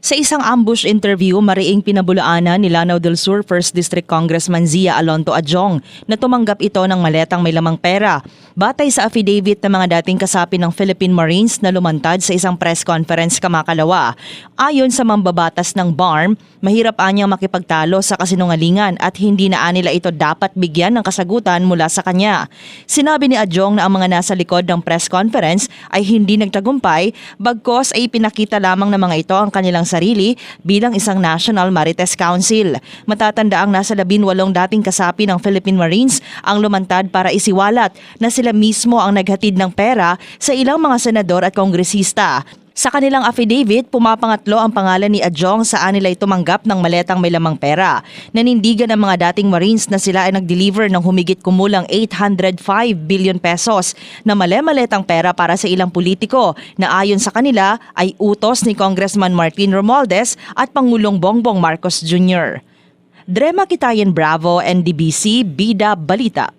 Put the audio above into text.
Sa isang ambush interview, mariing pinabulaanan ni Lanao del Sur 1st District Congressman Zia Alonto Adjong na tumanggap ito ng maletang may lamang pera. Batay sa affidavit ng mga dating kasapi ng Philippine Marines na lumantad sa isang press conference kamakalawa. Ayon sa mambabatas ng BARM, mahirap anyang makipagtalo sa kasinungalingan at hindi na nila ito dapat bigyan ng kasagutan mula sa kanya. Sinabi ni Adjong na ang mga nasa likod ng press conference ay hindi nagtagumpay, bagkos ay pinakita lamang ng mga ito ang kanilang sarili bilang isang National Marites Council. Matatanda ang nasa 18 dating kasapi ng Philippine Marines ang lumantad para isiwalat na sila mismo ang naghatid ng pera sa ilang mga senador at kongresista. Sa kanilang affidavit, pumapangatlo ang pangalan ni Adjong saan nila tumanggap ng maletang may lamang pera. Nanindigan ng mga dating Marines na sila ay nag-deliver ng humigit kumulang 805 billion pesos na male-maletang pera para sa ilang politiko na ayon sa kanila ay utos ni Congressman Martin Romualdez at Pangulong Bongbong Marcos Jr. Drema Kitayan Bravo, NDBC, Bida Balita.